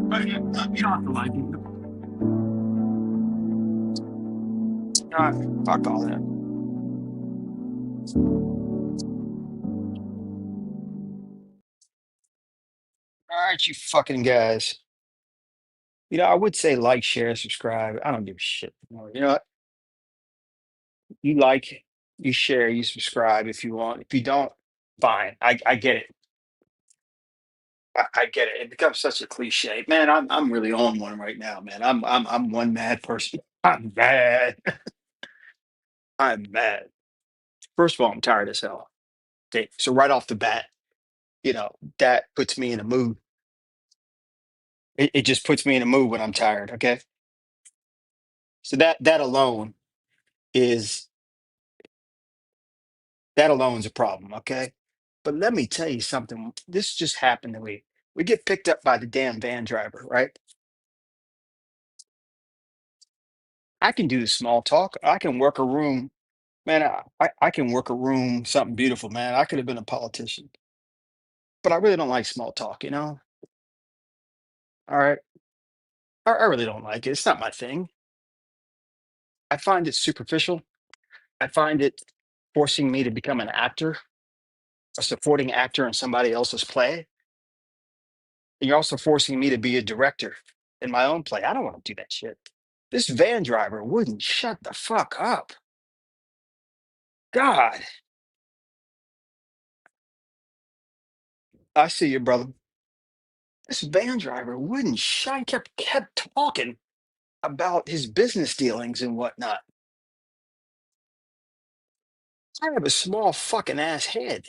But you don't have to like it. Fuck all that. All right, you fucking guys. I would say like, share, subscribe. I don't give a shit. You know what? You like, you share, you subscribe if you want. If you don't, fine. I get it. I get it. It becomes such a cliche. Man, I'm really on one right now, man. I'm one mad person. I'm mad. I'm mad. First of all, I'm tired as hell. Okay. So right off the bat, that puts me in a mood. It just puts me in a mood when I'm tired. Okay. So is that alone is a problem. Okay. But let me tell you something. This just happened to me. We get picked up by the damn van driver, right? I can do the small talk. I can work a room. Man, I can work a room, something beautiful, man. I could have been a politician, but I really don't like small talk, you know? All right. I really don't like it. It's not my thing. I find it superficial. I find it forcing me to become an actor, a supporting actor in somebody else's play. And you're also forcing me to be a director in my own play. I don't want to do that shit. This van driver wouldn't shut the fuck up. God, I see you, brother. This van driver wouldn't shut, kept talking about his business dealings and whatnot. I have a small fucking ass head.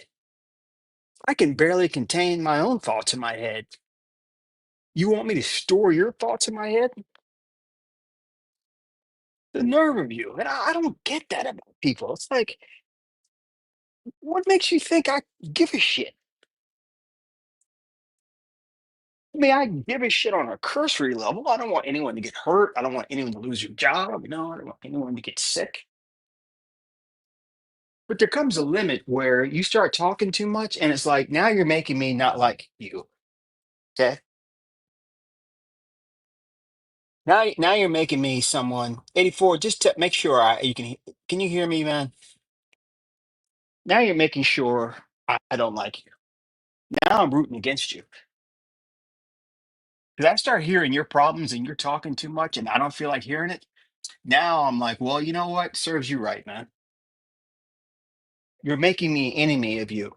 I can barely contain my own thoughts in my head. You want me to store your thoughts in my head? The nerve of you. And I don't get that about people. It's like, what makes you think I give a shit? I mean, I give a shit on a cursory level. I don't want anyone to get hurt. I don't want anyone to lose your job. I don't want anyone to get sick. But there comes a limit where you start talking too much, and it's like now you're making me not like you. Okay. Now you're making me someone 84. Just to make sure you can you hear me, man? Now you're making sure I don't like you. Now I'm rooting against you because I start hearing your problems and you're talking too much, and I don't feel like hearing it. Now I'm like, well, you know what? Serves you right, man. You're making me enemy of you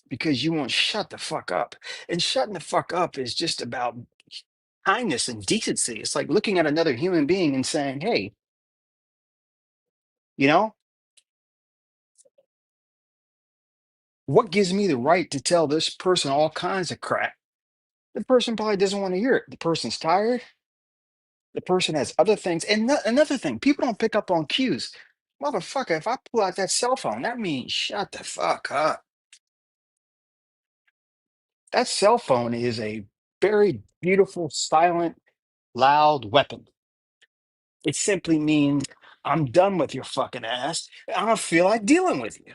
because you won't shut the fuck up. And shutting the fuck up is just about kindness and decency. It's like looking at another human being and saying, hey, you know, what gives me the right to tell this person all kinds of crap? The person probably doesn't want to hear it. The person's tired. The person has other things. And another thing, people don't pick up on cues. Motherfucker, if I pull out that cell phone, that means shut the fuck up. That cell phone is a very beautiful, silent, loud weapon. It simply means I'm done with your fucking ass. I don't feel like dealing with you.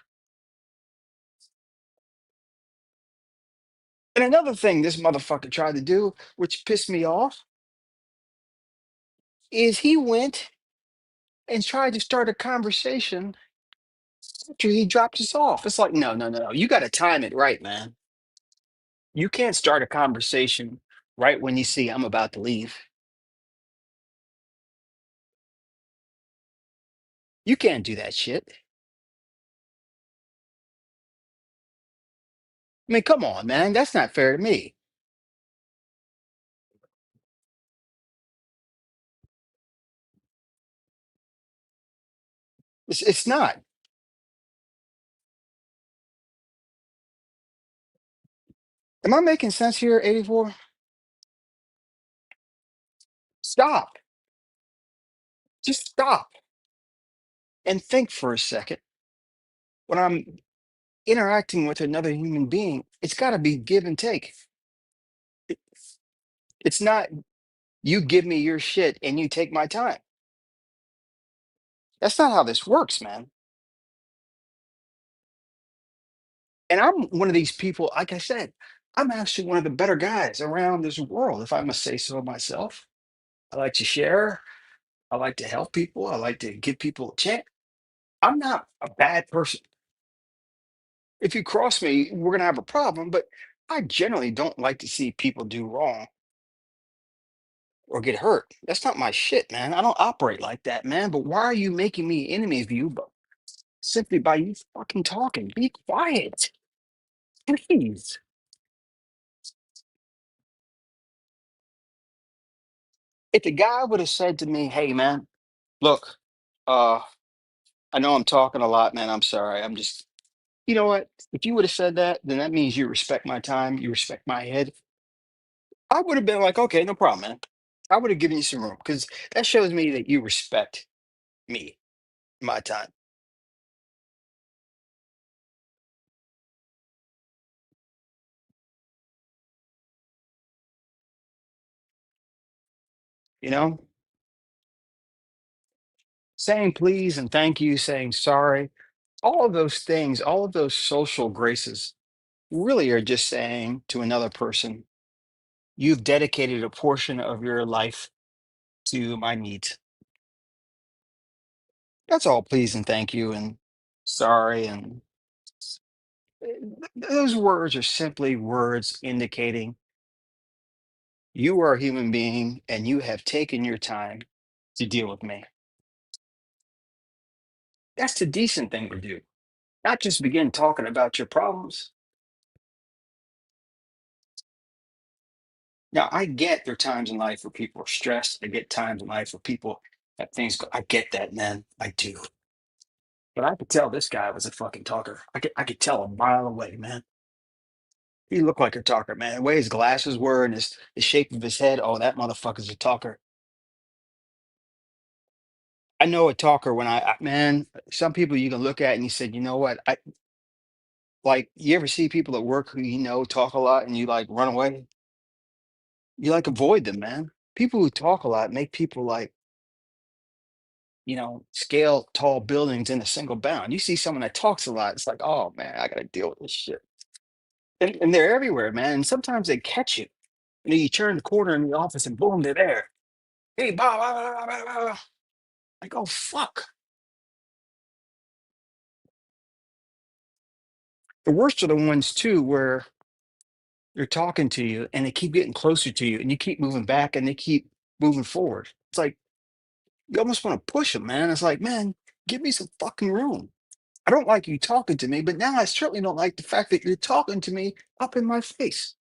And another thing this motherfucker tried to do, which pissed me off, is he went and tried to start a conversation after he dropped us off. It's like, no, no, no, no. You got to time it right, man. You can't start a conversation right when you see I'm about to leave. You can't do that shit. I mean, come on, man. That's not fair to me. It's not. Am I making sense here, 84? Stop. Just stop and think for a second. When I'm interacting with another human being, it's got to be give and take. It- It's not you give me your shit and you take my time. That's not how this works, man. And I'm one of these people, like I said, I'm actually one of the better guys around this world, if I must say so myself. I like to share. I like to help people. I like to give people a chance. I'm not a bad person. If you cross me, we're going to have a problem, but I generally don't like to see people do wrong or get hurt. That's not my shit, man. I don't operate like that, man. But why are you making me enemy of you simply by you fucking talking? Be quiet, please. If the guy would have said to me, "Hey, man, look, uh, I know I'm talking a lot, man. I'm sorry. I'm just," you know what? If you would have said that, then that means you respect my time, you respect my head. I would have been like, okay, no problem, man. I would have given you some room because that shows me that you respect me, my time. You know, saying please and thank you, saying sorry, all of those things, all of those social graces really are just saying to another person, you've dedicated a portion of your life to my needs. That's all please and thank you and sorry. And those words are simply words indicating you are a human being and you have taken your time to deal with me. That's the decent thing to do. Not just begin talking about your problems. Now, I get there are times in life where people are stressed. I get times in life where people have things go. I get that, man. I do. But I could tell this guy was a fucking talker. I could tell a mile away, man. He looked like a talker, man. The way his glasses were and the shape of his head. Oh, that motherfucker's a talker. I know a talker when man, some people you can look at and you said, you know what? I like you ever see people at work who you know talk a lot and you like run away? You like avoid them, man. People who talk a lot make people like, scale tall buildings in a single bound. You see someone that talks a lot, it's like, oh man, I gotta deal with this shit. And they're everywhere, man. And sometimes they catch you. You turn the corner in the office and boom, they're there. Hey, Bob, blah, blah, blah, blah, blah. Like, oh fuck. The worst are the ones too where they're talking to you and they keep getting closer to you and you keep moving back and they keep moving forward. It's like you almost want to push them, man. It's like, man, give me some fucking room. I don't like you talking to me, but now I certainly don't like the fact that you're talking to me up in my face.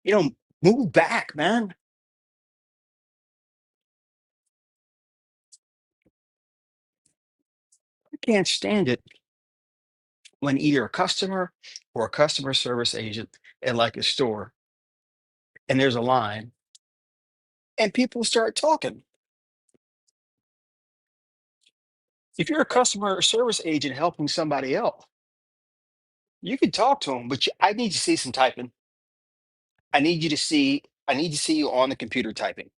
You know, move back, man. I can't stand it when either a customer or a customer service agent at like a store and there's a line and people start talking. If you're a customer service agent helping somebody else, you can talk to them, but I need to see some typing. I need to see you on the computer typing.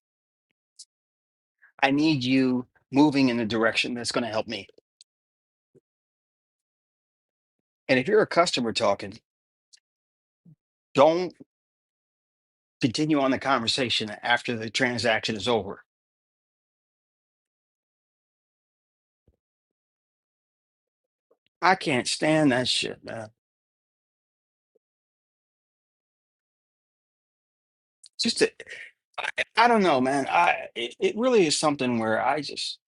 I need you moving in the direction that's going to help me. And if you're a customer talking, don't continue on the conversation after the transaction is over. I can't stand that shit, man. Just to, I don't know, man. It really is something where I just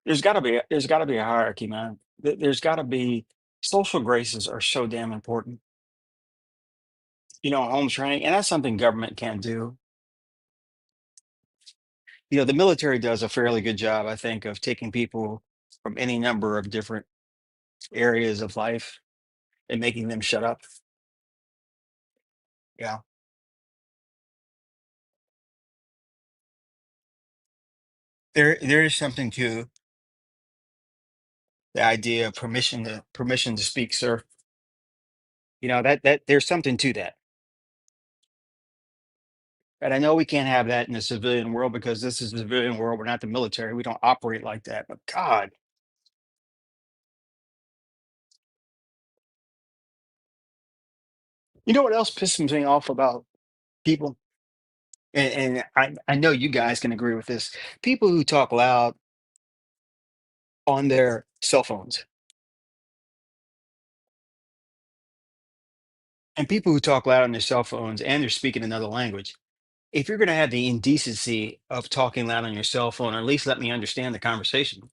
there's gotta be a hierarchy, man. There's gotta be social graces are so damn important. Home training, and that's something government can't do. The military does a fairly good job, I think, of taking people from any number of different areas of life and making them shut up. Yeah. There is something to the idea of permission to speak, sir. That there's something to that. And I know we can't have that in the civilian world because this is the civilian world. We're not the military. We don't operate like that. But God, you know what else pisses me off about people? And I know you guys can agree with this. People who talk loud on their cell phones and people who talk loud on their cell phones and they're speaking another language. If you're going to have the indecency of talking loud on your cell phone, or at least let me understand the conversation.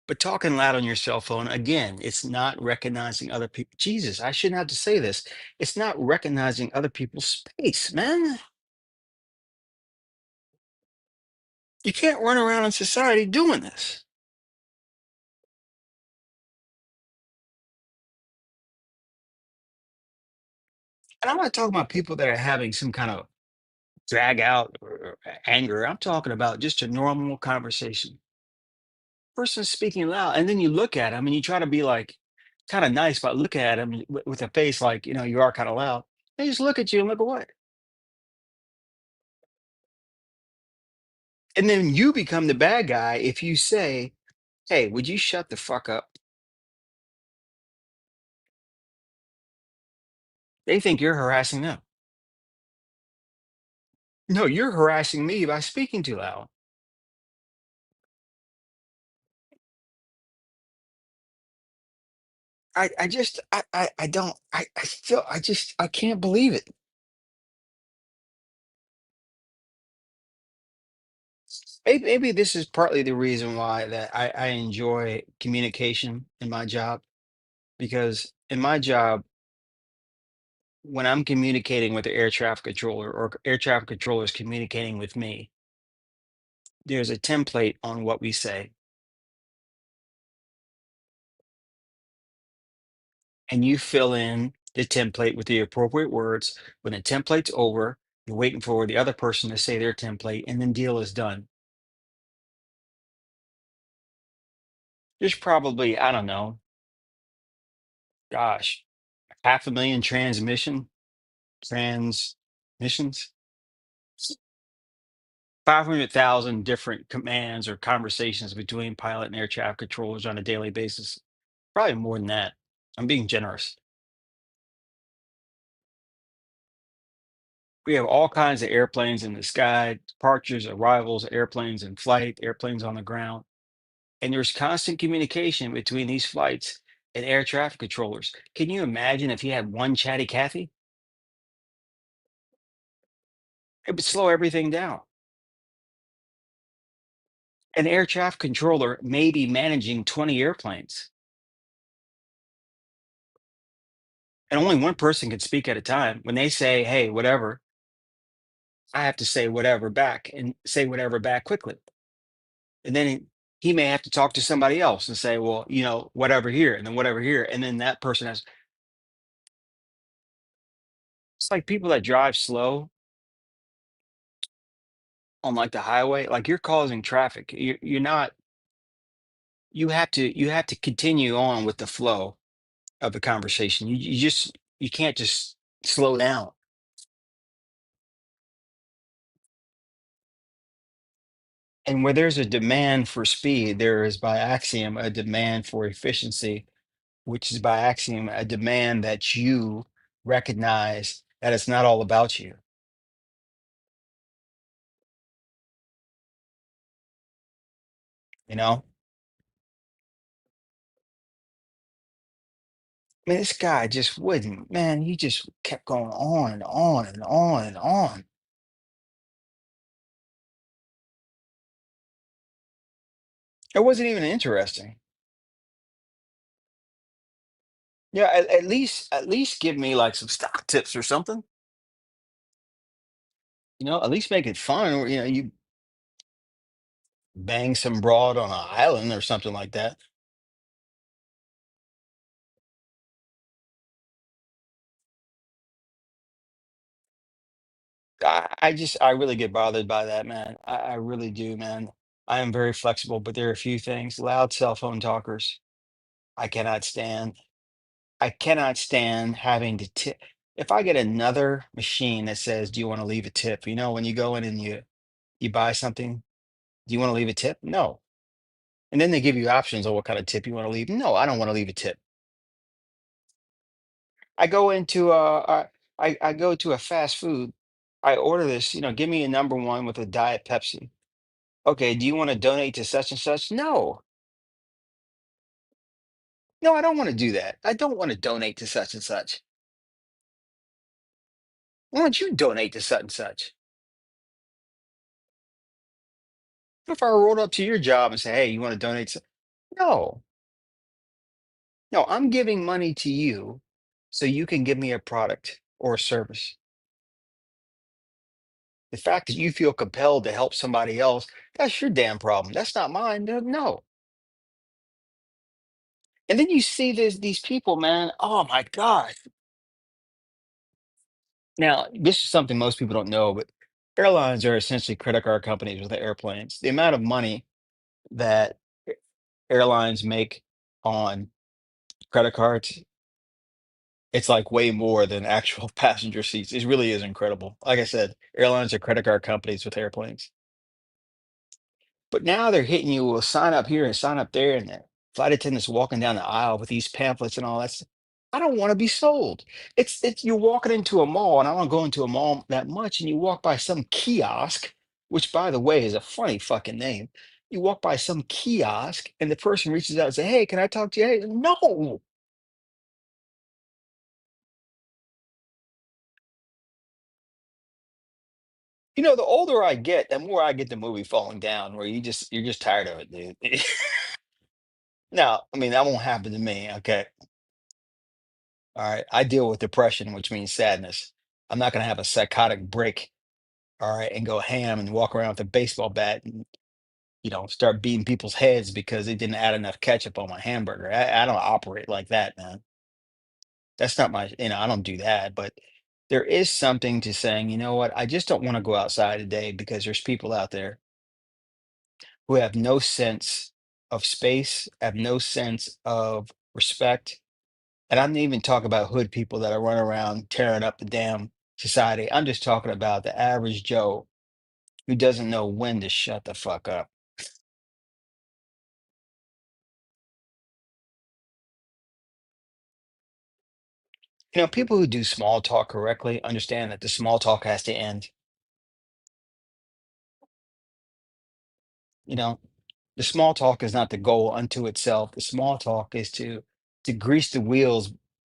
But talking loud on your cell phone, again, it's not recognizing other people. Jesus, I shouldn't have to say this. It's not recognizing other people's space, man. You can't run around in society doing this. And I'm not talking about people that are having some kind of drag out or anger. I'm talking about just a normal conversation. Person's speaking loud, and then you look at him and you try to be like kind of nice, but look at him with a face like you are kind of loud. They just look at you and look away, and then you become the bad guy if you say, "Hey, would you shut the fuck up?" They think you're harassing them. No, you're harassing me by speaking too loud. I just I don't I still I can't believe it. Maybe this is partly the reason why that I enjoy communication in my job, because in my job, when I'm communicating with the air traffic controller or air traffic controller is communicating with me, there's a template on what we say, and you fill in the template with the appropriate words. When the template's over, you're waiting for the other person to say their template, and then deal is done. There's probably, I don't know, gosh, 500,000 transmissions, 500,000 different commands or conversations between pilot and air traffic controllers on a daily basis. Probably more than that. I'm being generous. We have all kinds of airplanes in the sky, departures, arrivals, airplanes in flight, airplanes on the ground. And there's constant communication between these flights and air traffic controllers. Can you imagine if you had one chatty Cathy? It would slow everything down. An air traffic controller may be managing 20 airplanes, and only one person can speak at a time. When they say, hey, whatever, I have to say whatever back and say whatever back quickly. And then he may have to talk to somebody else and say, well, whatever here, and then whatever here. And then that person has, it's like people that drive slow on like the highway, like you're causing traffic. You're not, you have to continue on with the flow of the conversation. You can't just slow down. And where there's a demand for speed, there is by axiom a demand for efficiency, which is by axiom a demand that you recognize that it's not all about you. You know, I mean, this guy just wouldn't, man. He just kept going on and on and on and on. It wasn't even interesting. Yeah, at least give me like some stock tips or something. At least make it fun, or you bang some broad on an island or something like that. I really get bothered by that, man. I really do, man. I am very flexible, but there are a few things. Loud cell phone talkers, I cannot stand. I cannot stand having to tip. If I get another machine that says, "Do you want to leave a tip?" When you go in and you buy something, do you want to leave a tip? No. And then they give you options on what kind of tip you want to leave. No, I don't want to leave a tip. I go into I go to a fast food. I order this, give me a number one with a Diet Pepsi. Okay, do you want to donate to such and such? No. No, I don't want to do that. I don't want to donate to such and such. Why don't you donate to such and such? What if I rolled up to your job and say, "Hey, you want to donate?" No, no, I'm giving money to you so you can give me a product or a service. The fact that you feel compelled to help somebody else, that's your damn problem. That's not mine. No. No. And then you see these people, man. Oh my God. Now, this is something most people don't know, but airlines are essentially credit card companies with the airplanes. The amount of money that airlines make on credit cards, it's like way more than actual passenger seats. It really is incredible. Like I said, airlines are credit card companies with airplanes. But now they're hitting you with sign up here and sign up there, and the flight attendants walking down the aisle with these pamphlets and all that. I don't want to be sold. It's you're walking into a mall, and I don't go into a mall that much, and you walk by some kiosk, which by the way is a funny fucking name. You walk by some kiosk, and the person reaches out and say, "Hey, can I talk to you?" Hey, no. The older I get, the more I get the movie Falling Down, where you're just tired of it, dude. No, I mean that won't happen to me. Okay. All right. I deal with depression, which means sadness. I'm not going to have a psychotic break. All right. And go ham and walk around with a baseball bat and, start beating people's heads because they didn't add enough ketchup on my hamburger. I don't operate like that, man. That's not I don't do that. But there is something to saying, you know what? I just don't want to go outside today because there's people out there who have no sense of space, have no sense of respect. And I'm not even talking about hood people that are running around tearing up the damn society. I'm just talking about the average Joe who doesn't know when to shut the fuck up. People who do small talk correctly understand that the small talk has to end. You know, the small talk is not the goal unto itself. The small talk is to grease the wheels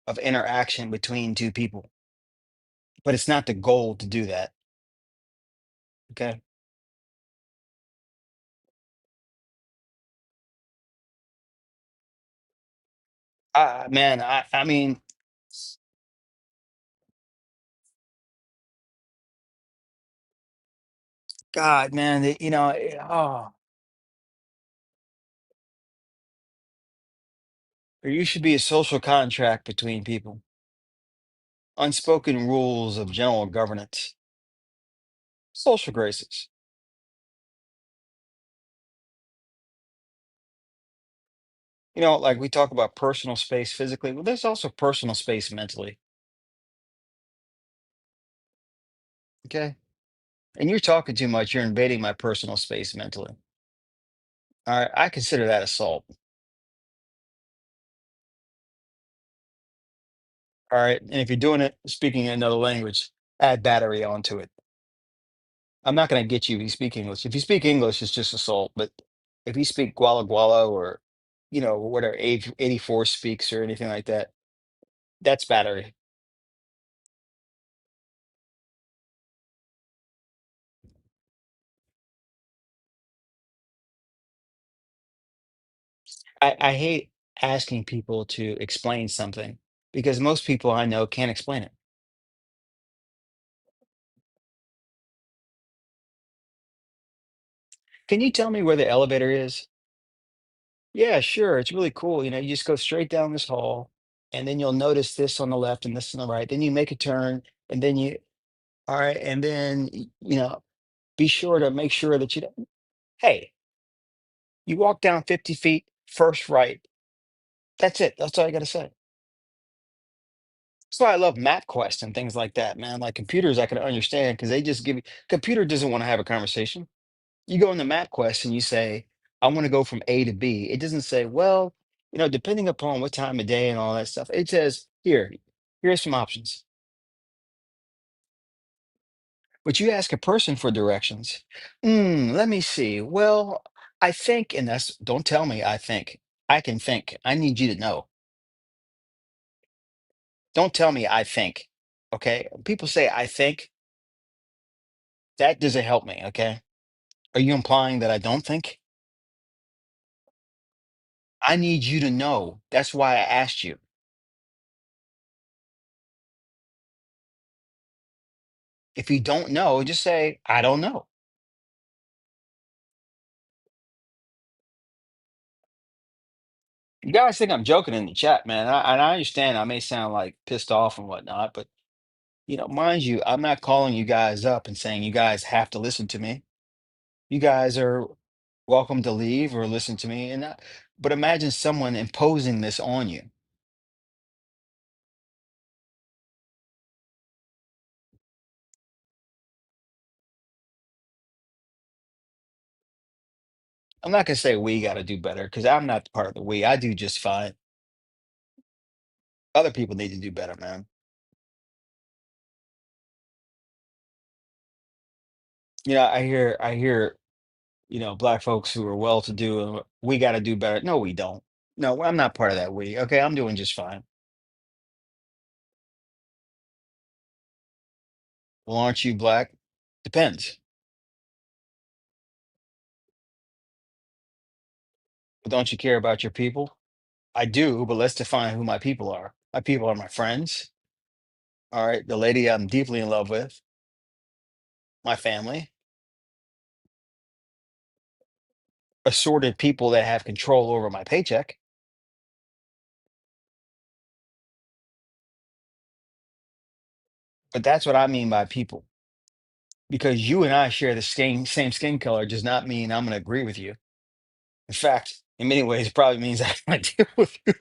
of interaction between two people, but it's not the goal to do that. Okay. Man, I mean, God, man, there used to be a social contract between people, unspoken rules of general governance, social graces. Like we talk about personal space physically, well, there's also personal space mentally. Okay. And you're talking too much, you're invading my personal space mentally. All right. I consider that assault. All right. And if you're doing it, speaking in another language, add battery onto it. I'm not going to get you if you speak English. If you speak English, it's just assault. But if you speak Guala Guala or, whatever age 84 speaks or anything like that, that's battery. I hate asking people to explain something because most people I know can't explain it. Can you tell me where the elevator is? Yeah, sure. It's really cool. You just go straight down this hall, and then you'll notice this on the left and this on the right. Then you make a turn, and then all right, and then, be sure to make sure that you don't, hey, you walk down 50 feet, first right. That's it. That's all I got to say. That's why I love MapQuest and things like that, man. Like computers, I can understand because they just give you, computer doesn't want to have a conversation. You go into MapQuest and you say, I want to go from A to B. It doesn't say, well, depending upon what time of day and all that stuff. It says, here's some options. But you ask a person for directions. Let me see. Well, I think, and don't tell me I think. I can think. I need you to know. Don't tell me I think. Okay. People say I think. That doesn't help me. Okay. Are you implying that I don't think? I need you to know. That's why I asked you. If you don't know, just say, I don't know. You guys think I'm joking in the chat, man. And I understand I may sound like pissed off and whatnot, but mind you, I'm not calling you guys up and saying you guys have to listen to me. You guys are welcome to leave or listen to me. But imagine someone imposing this on you. I'm not gonna say we got to do better because I'm not part of the we. I do just fine. Other people need to do better, man. I hear, black folks who are well-to-do, and we got to do better. No, we don't. No, I'm not part of that we. Okay, I'm doing just fine. Well, aren't you black? Depends. But don't you care about your people? I do, but let's define who my people are. My people are my friends. All right, the lady I'm deeply in love with, my family, assorted people that have control over my paycheck. But that's what I mean by people. Because you and I share the same skin color does not mean I'm going to agree with you. In fact, in many ways, it probably means I want to deal with you.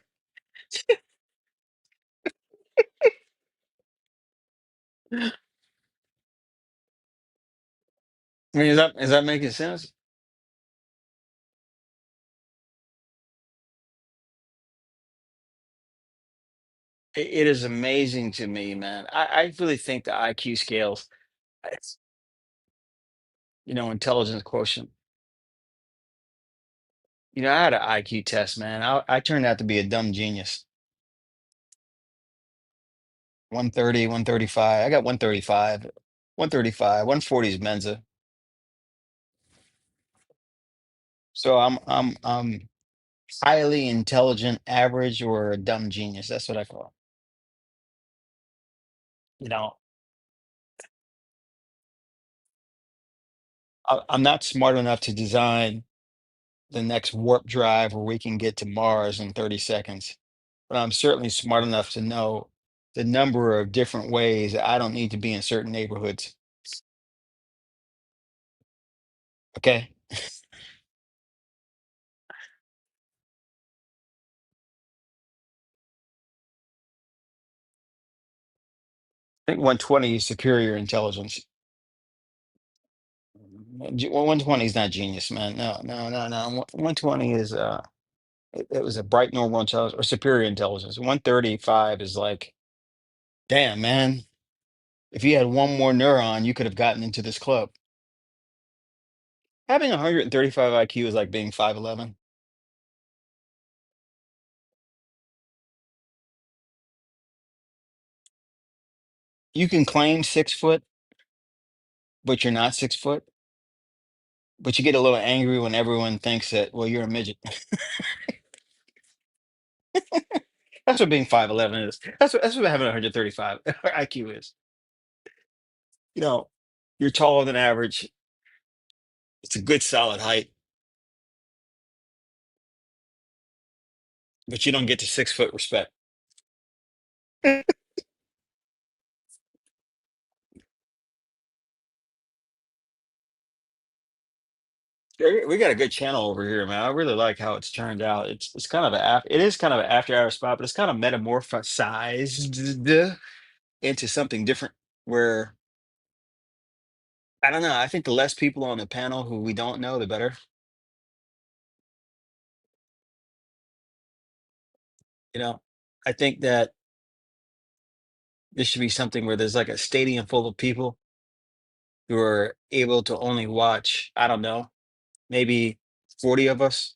I mean, is that making sense? It is amazing to me, man. I really think the IQ scales, it's, intelligence quotient. I had an IQ test, man. I turned out to be a dumb genius. 130, 135. I got 135. 135. 140 is Mensa. So I'm highly intelligent, average, or a dumb genius. That's what I call it. I'm not smart enough to design the next warp drive where we can get to Mars in 30 seconds. But I'm certainly smart enough to know the number of different ways that I don't need to be in certain neighborhoods. Okay. I think 120 is superior intelligence. 120 is not genius, man. No, no, no, no. 120 is it was a bright normal intelligence or superior intelligence. 135 is like, damn, man. If you had one more neuron, you could have gotten into this club. Having 135 IQ is like being 5'11". You can claim 6 foot, but you're not 6 foot. But you get a little angry when everyone thinks that, well, you're a midget. That's what being 5'11" is. That's what having 135 IQ is. You know, you're taller than average. It's a good solid height, but you don't get to 6 foot respect. We got a good channel over here, man. I really like how it's turned out. It's kind of it is kind of an after hour spot, but it's kind of metamorphosized into something different. Where I don't know. I think the less people on the panel who we don't know, the better. You know, I think that this should be something where there's like a stadium full of people who are able to only watch. I don't know, maybe 40 of us.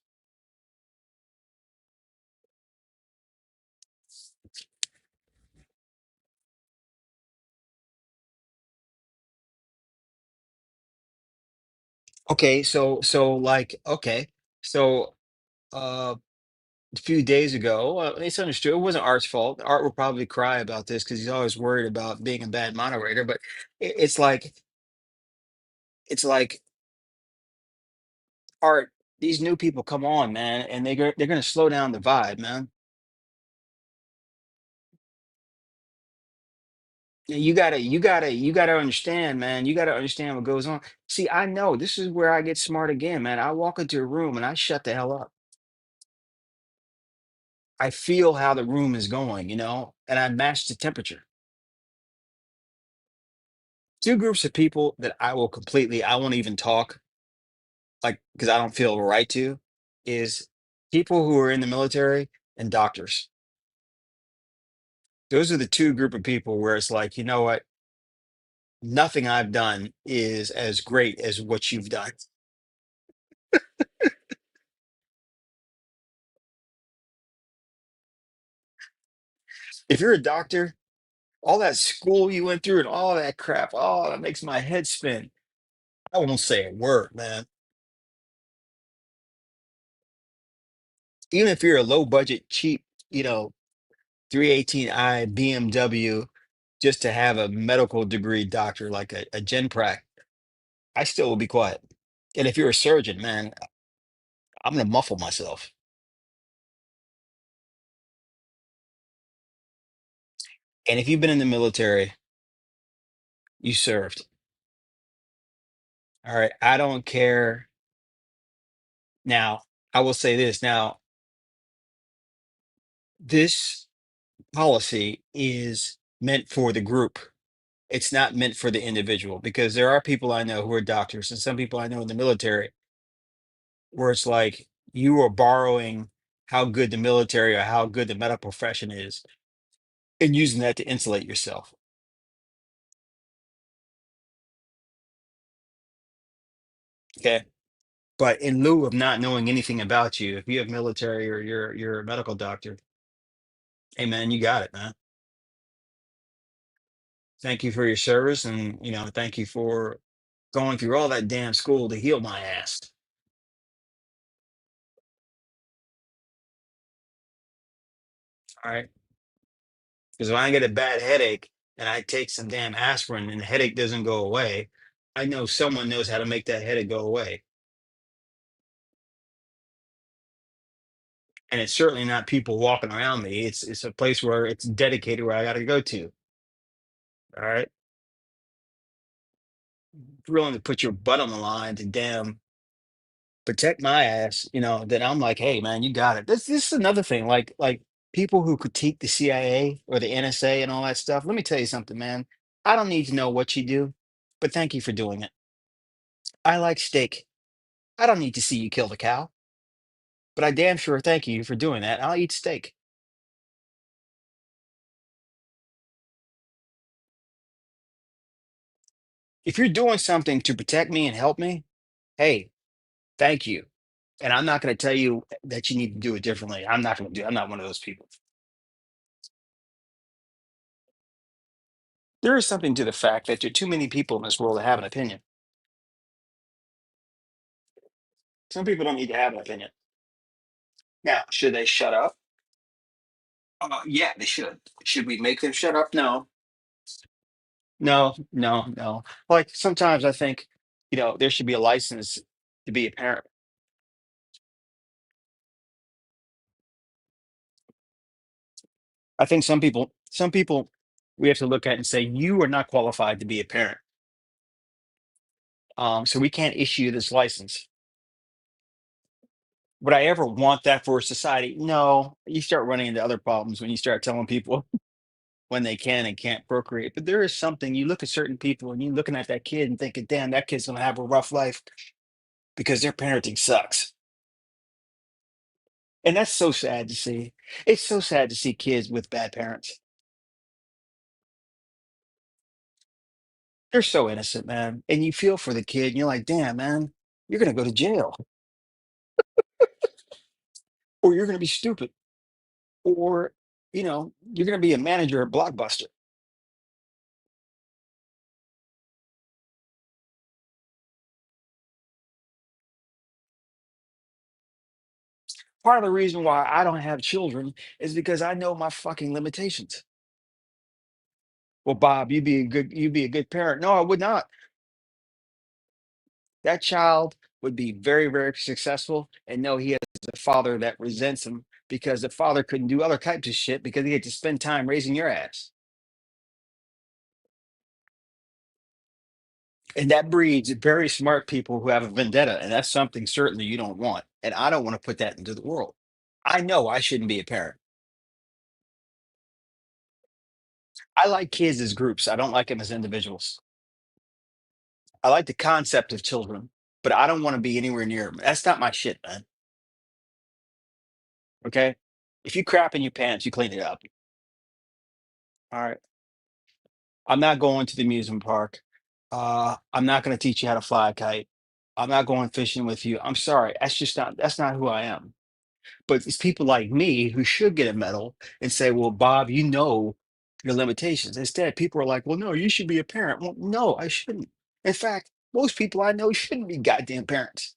Okay, okay, so uh a few days ago. It's understood. It wasn't Art's fault. Art will probably cry about this because he's always worried about being a bad moderator. But it's like Art. These new people come on, man, and they're gonna slow down the vibe, man. Yeah, you gotta understand, man. You gotta understand what goes on. See, I know this is where I get smart again, man. I walk into a room and I shut the hell up. I feel how the room is going, and I match the temperature. Two groups of people that I won't even talk, like, because I don't feel right to, is people who are in the military and doctors. Those are the two group of people where it's like, you know what? Nothing I've done is as great as what you've done. If you're a doctor, all that school you went through and all that crap, oh, that makes my head spin. I won't say a word, man. Even if you're a low budget, cheap, you know, 318i BMW, just to have a medical degree doctor like a Gen Prac, I still will be quiet. And if you're a surgeon, man, I'm gonna muffle myself. And if you've been in the military, you served. All right. I don't care. Now, I will say this. Now, this policy is meant for the group. It's not meant for the individual because there are people I know who are doctors and some people I know in the military where it's like you are borrowing how good the military or how good the medical profession is and using that to insulate yourself. Okay. But in lieu of not knowing anything about you, if you have military or you're a medical doctor, hey man, you got it, man. Thank you for your service, and thank you for going through all that damn school to heal my ass. All right, because if I get a bad headache and I take some damn aspirin and the headache doesn't go away, I know someone knows how to make that headache go away, and it's certainly not people walking around me. It's a place where it's dedicated where I got to go to. All right, if you're willing to put your butt on the line to damn protect my ass, then I'm like, hey man, you got it. This is another thing. Like people who critique the CIA or the NSA and all that stuff. Let me tell you something, man. I don't need to know what you do, but thank you for doing it. I like steak. I don't need to see you kill the cow, but I damn sure thank you for doing that. I'll eat steak. If you're doing something to protect me and help me, hey, thank you. And I'm not going to tell you that you need to do it differently. I'm not going to do. I'm not one of those people. There is something to the fact that there are too many people in this world that have an opinion. Some people don't need to have an opinion. Now, should they shut up? Yeah, they should. Should we make them shut up? No, no, no, no. Like sometimes I think, there should be a license to be a parent. I think some people, we have to look at and say, you are not qualified to be a parent. So we can't issue this license. Would I ever want that for society? No. You start running into other problems when you start telling people when they can and can't procreate. But there is something, you look at certain people and you're looking at that kid and thinking, damn, that kid's gonna have a rough life because their parenting sucks. And that's so sad to see. It's so sad to see kids with bad parents. They're so innocent, man. And you feel for the kid, and you're like, damn, man, you're gonna go to jail, or you're gonna be stupid, or you're gonna be a manager at Blockbuster. Part of the reason why I don't have children is because I know my fucking limitations. Well, Bob, you'd be a good parent. No, I would not. That child would be very, very successful and know he has a father that resents him because the father couldn't do other types of shit because he had to spend time raising your ass. And that breeds very smart people who have a vendetta. And that's something certainly you don't want. And I don't want to put that into the world. I know I shouldn't be a parent. I like kids as groups. I don't like them as individuals. I like the concept of children, but I don't want to be anywhere near them. That's not my shit, man. Okay. If you crap in your pants, you clean it up. All right. I'm not going to the amusement park. I'm not going to teach you how to fly a kite. I'm not going fishing with you. I'm sorry. That's not who I am. But it's people like me who should get a medal and say, well, Bob, you know your limitations. Instead, people are like, well, no, you should be a parent. Well, no, I shouldn't. In fact, most people I know shouldn't be goddamn parents.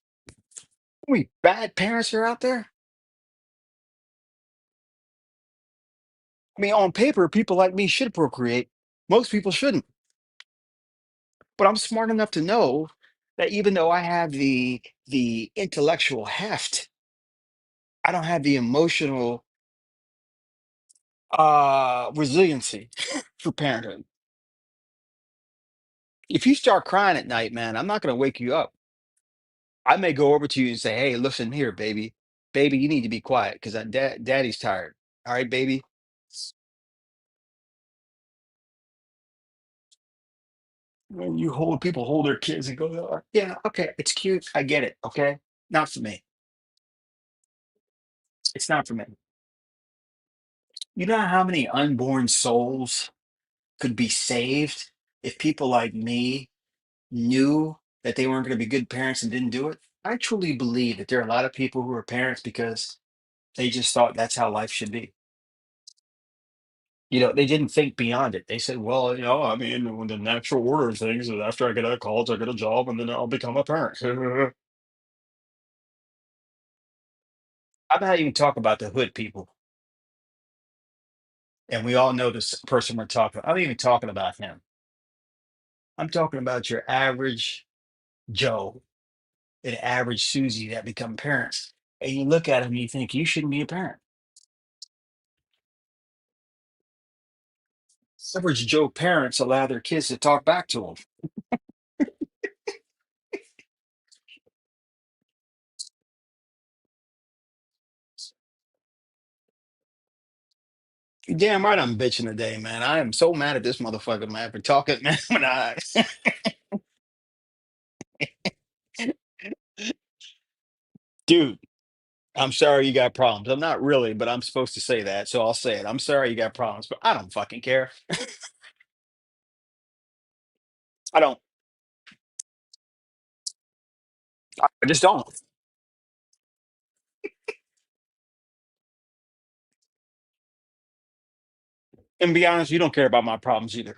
How many bad parents are out there? I mean, on paper, people like me should procreate. Most people shouldn't. But I'm smart enough to know that even though I have the intellectual heft, I don't have the emotional resiliency for parenthood. If you start crying at night, man, I'm not going to wake you up. I may go over to you and say, "Hey, listen here, baby. Baby, you need to be quiet because daddy's tired. All right, baby." When you hold people hold their kids and go, "Yeah, okay, it's cute. I get it. Okay, not for me. It's not for me." You know how many unborn souls could be saved if people like me knew that they weren't going to be good parents and didn't do it? I truly believe that there are a lot of people who are parents because they just thought that's how life should be. They didn't think beyond it. They said, well, I mean, when the natural order of things is after I get out of college, I get a job and then I'll become a parent. I'm not even talking about the hood people. And we all know this person we're talking about. I'm even talking about him. I'm talking about your average Joe and average Susie that become parents. And you look at them and you think you shouldn't be a parent. Average Joe parents allow their kids to talk back to them. You damn right I'm bitching today, man. I am so mad at this motherfucker, man, for talking, man. When dude, I'm sorry you got problems. I'm not really, but I'm supposed to say that, so I'll say it. I'm sorry you got problems, but I don't fucking care. I don't. I just don't. And be honest, you don't care about my problems either.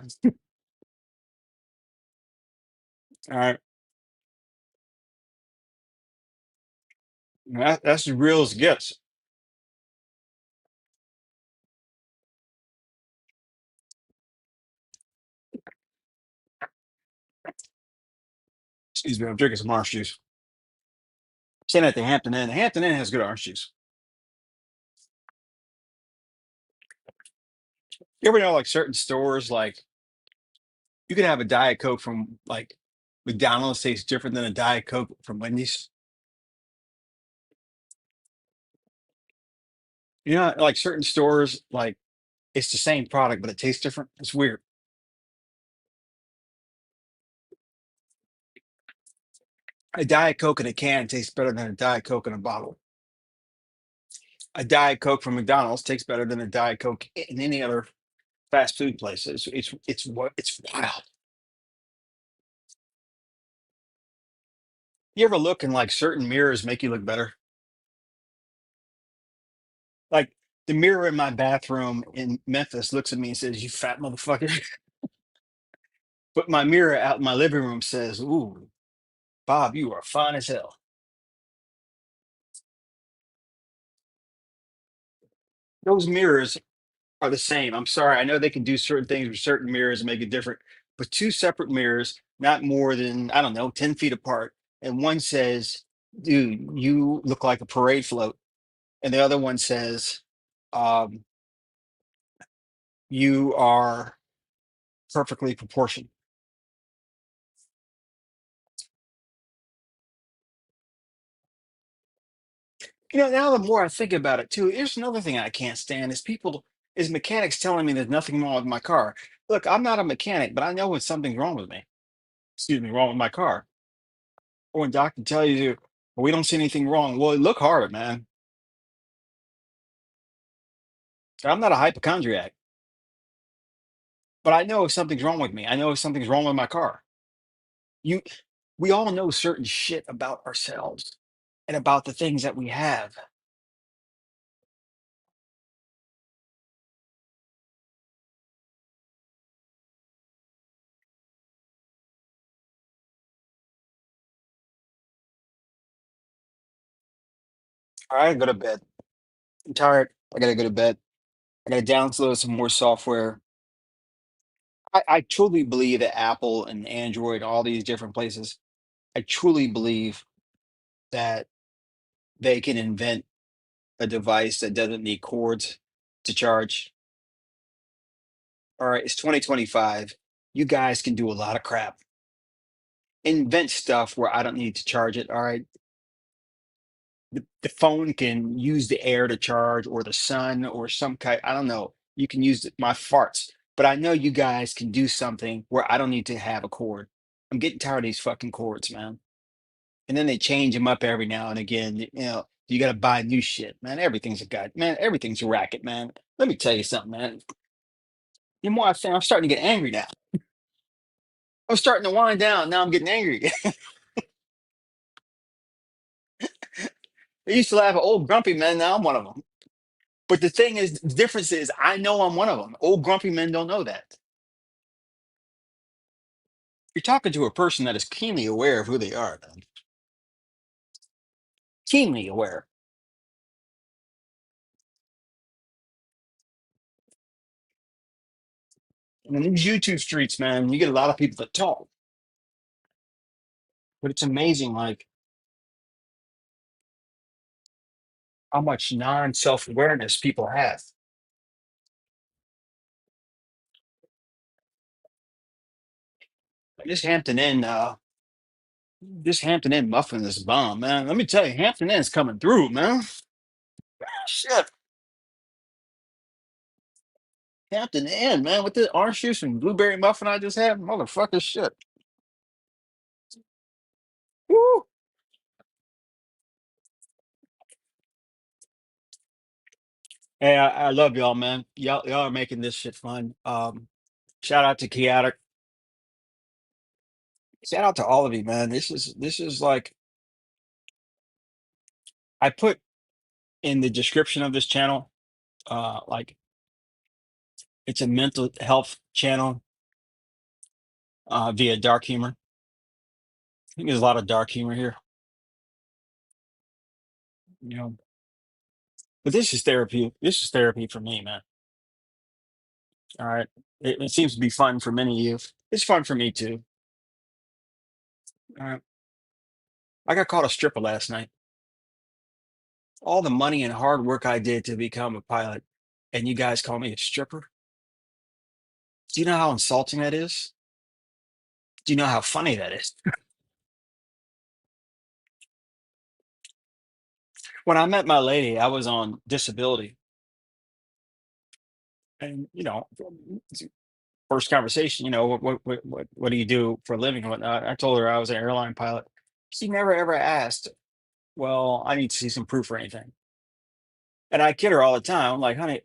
All right. That's as real as it gets. Excuse me, I'm drinking some orange juice. Staying at the Hampton Inn. The Hampton Inn has good orange juice. You ever know, like certain stores, like you can have a Diet Coke from like McDonald's tastes different than a Diet Coke from Wendy's. You know, like certain stores, like it's the same product, but it tastes different. It's weird. A Diet Coke in a can tastes better than a Diet Coke in a bottle. A Diet Coke from McDonald's tastes better than a Diet Coke in any other fast food place. It's wild. You ever look in like certain mirrors make you look better? Like the mirror in my bathroom in Memphis looks at me and says, "You fat motherfucker." But my mirror out in my living room says, "Ooh, Bob, you are fine as hell." Those mirrors are the same. I'm sorry. I know they can do certain things with certain mirrors and make it different, but two separate mirrors, not more than, I don't know, 10 feet apart. And one says, "Dude, you look like a parade float." And the other one says, um, "You are perfectly proportioned." You know, now the more I think about it too, here's another thing I can't stand is people, is mechanics telling me there's nothing wrong with my car. Look, I'm not a mechanic, but I know when something's wrong with me. Excuse me, wrong with my car. Or when doctor tell you, "Well, we don't see anything wrong." Well, look hard, man. I'm not a hypochondriac, but I know if something's wrong with me. I know if something's wrong with my car. You, we all know certain shit about ourselves and about the things that we have. All right, go to bed. I'm tired. I gotta go to bed. I gotta download some more software. I truly believe that Apple and Android, all these different places, I truly believe that they can invent a device that doesn't need cords to charge. All right, it's 2025. You guys can do a lot of crap. Invent stuff where I don't need to charge it. All right. The phone can use the air to charge or the sun or some kind. I don't know. You can use my farts, but I know you guys can do something where I don't need to have a cord. I'm getting tired of these fucking cords, man. And then they change them up every now and again. You know, you got to buy new shit, man. Everything's a god, man. Everything's a racket, man. Let me tell you something, man. The more I think, I'm starting to get angry now. I'm starting to wind down. Now I'm getting angry again. I used to laugh at old grumpy men. Now I'm one of them. But the thing is, the difference is, I know I'm one of them. Old grumpy men don't know that. You're talking to a person that is keenly aware of who they are, man. Keenly aware. And in these YouTube streets, man, you get a lot of people that talk, but it's amazing, like how much non-self awareness people have. Like this Hampton Inn muffin is bomb, man. Let me tell you, Hampton Inn's coming through, man. Shit, Hampton Inn, man, with the orange juice and blueberry muffin I just had, motherfucker, shit. Woo. Hey, I love y'all, man. Y'all are making this shit fun. Shout out to Chaotic. Shout out to all of you, man. This is like I put in the description of this channel, like it's a mental health channel via dark humor. I think there's a lot of dark humor here, you know. But this is therapy. This is therapy for me, man. All right. It seems to be fun for many of you. It's fun for me too. Uh, I got called a stripper last night. All the money and hard work I did to become a pilot, and you guys call me a stripper? Do you know how insulting that is? Do you know how funny that is? When I met my lady, I was on disability, and first conversation, what do you do for a living and whatnot? I told her I was an airline pilot. She never ever asked, well, I need to see some proof or anything. And I kid her all the time. I'm like, honey,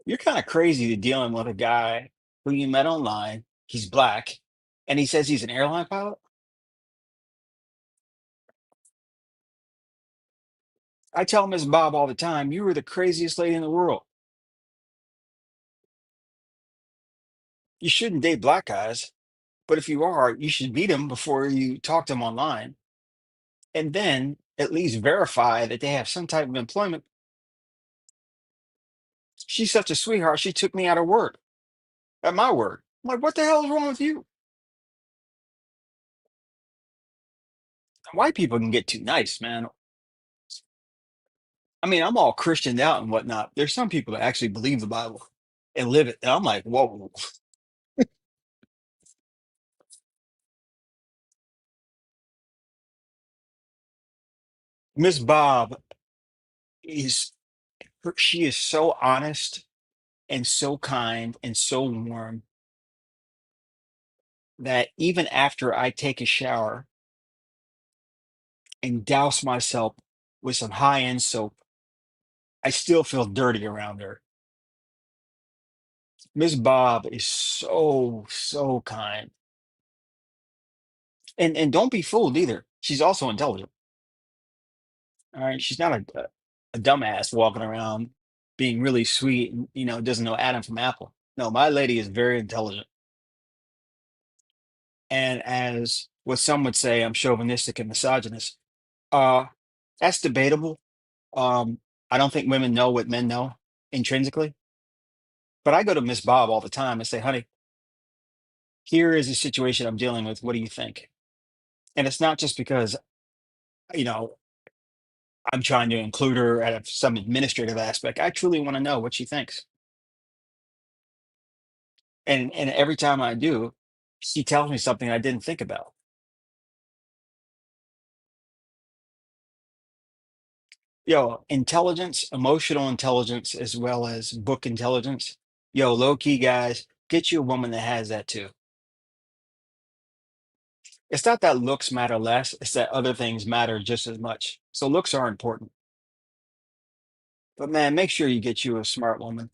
you're kind of crazy to dealing with a guy who you met online. He's black, and he says he's an airline pilot. I tell Miss Bob all the time, you were the craziest lady in the world. You shouldn't date black guys, but if you are, you should meet them before you talk to them online, and then at least verify that they have some type of employment. She's such a sweetheart. She took me at her word, at my word. I'm like, what the hell is wrong with you? White people can get too nice, man. I mean, I'm all Christianed out and whatnot. There's some people that actually believe the Bible and live it. And I'm like, whoa, Miss Bob is she is so honest and so kind and so warm that even after I take a shower and douse myself with some high end soap, I still feel dirty around her. Miss Bob is so, so kind. And don't be fooled either. She's also intelligent. All right. She's not a dumbass walking around being really sweet and doesn't know Adam from Apple. No, my lady is very intelligent. And as what some would say, I'm chauvinistic and misogynist. Uh, that's debatable. Um, I don't think women know what men know intrinsically. But I go to Miss Bob all the time and say, honey, here is a situation I'm dealing with. What do you think? And it's not just because, you know, I'm trying to include her at some administrative aspect. I truly want to know what she thinks. And every time I do, she tells me something I didn't think about. Yo, intelligence, emotional intelligence, as well as book intelligence. Yo, low key guys, get you a woman that has that too. It's not that looks matter less, it's that other things matter just as much. So looks are important. But man, make sure you get you a smart woman.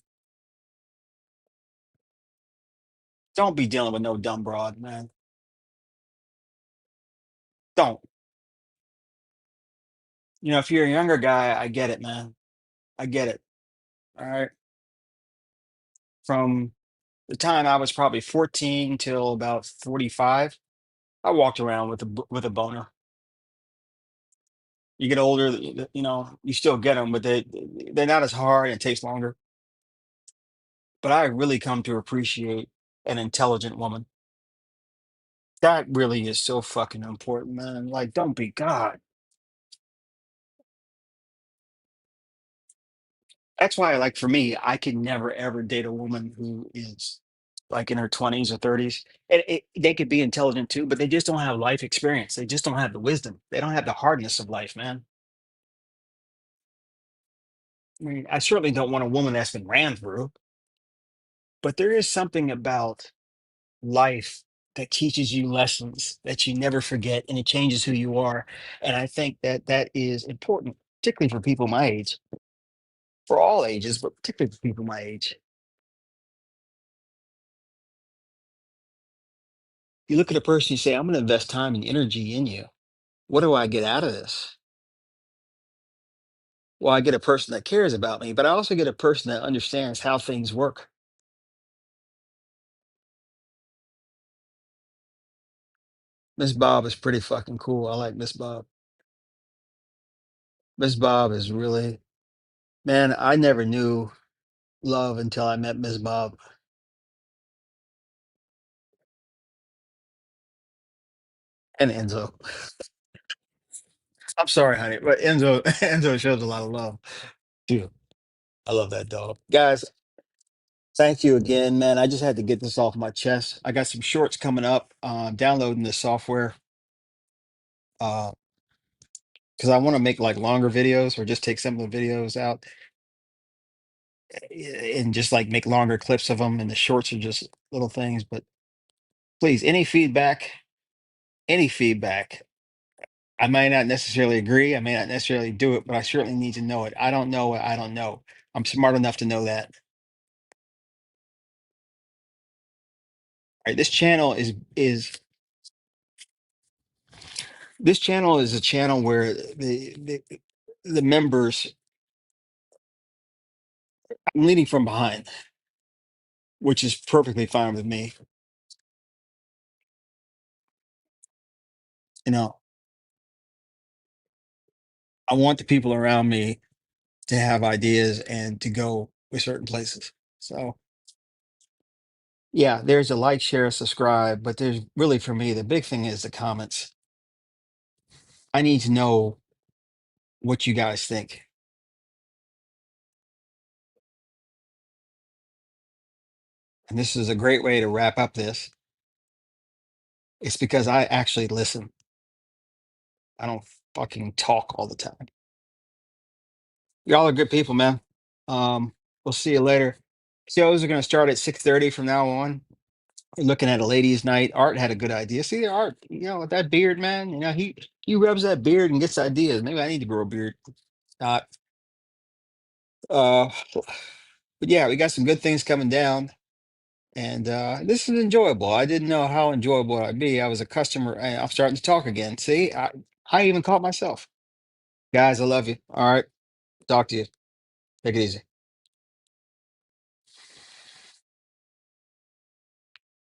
Don't be dealing with no dumb broad, man. Don't. If you're a younger guy, I get it, man. I get it. All right. From the time I was probably 14 till about 45, I walked around with with a boner. You get older, you still get them, but they're not as hard and it takes longer. But I really come to appreciate an intelligent woman. That really is so fucking important, man. Like, don't be God. That's why, like, for me, I can never ever date a woman who is like in her 20s or 30s. And they could be intelligent too, but they just don't have life experience. They just don't have the wisdom. They don't have the hardness of life, man. I mean, I certainly don't want a woman that's been ran through, but there is something about life that teaches you lessons that you never forget and it changes who you are. And I think that that is important, particularly for people my age, for all ages, but particularly for people my age. You look at a person, you say, I'm going to invest time and energy in you. What do I get out of this? Well, I get a person that cares about me, but I also get a person that understands how things work. Miss Bob is pretty fucking cool. I like Miss Bob. Miss Bob is really, man, I never knew love until I met Miss Bob. and Enzo. I'm sorry, honey, but Enzo Enzo shows a lot of love too. I love that dog. Guys, thank you again, man. I just had to get this off my chest. I got some shorts coming up. Downloading this software because I want to make like longer videos or just take some of the videos out and just like make longer clips of them. And the shorts are just little things. But please, any feedback. I might not necessarily agree. I may not necessarily do it, but I certainly need to know it. I don't know what I don't know. I'm smart enough to know that. Right? This channel is a channel where the members I'm leading from behind, which is perfectly fine with me. You know, I want the people around me to have ideas and to go with certain places. So yeah, there's a like, share, subscribe, but there's really for me the big thing is the comments. I need to know what you guys think. And this is a great way to wrap up this. It's because I actually listen. I don't fucking talk all the time. Y'all are good people, man. We'll see you later. Shows are going to start at 6:30 from now on. We're looking at a ladies' night. Art had a good idea. See, Art, with that beard, man. He rubs that beard and gets ideas. Maybe I need to grow a beard. Uh, uh, but yeah, we got some good things coming down, and this is enjoyable. I didn't know how enjoyable it'd be. I was a customer, and I'm starting to talk again. See, I even caught myself. Guys, I love you. All right, talk to you. Take it easy.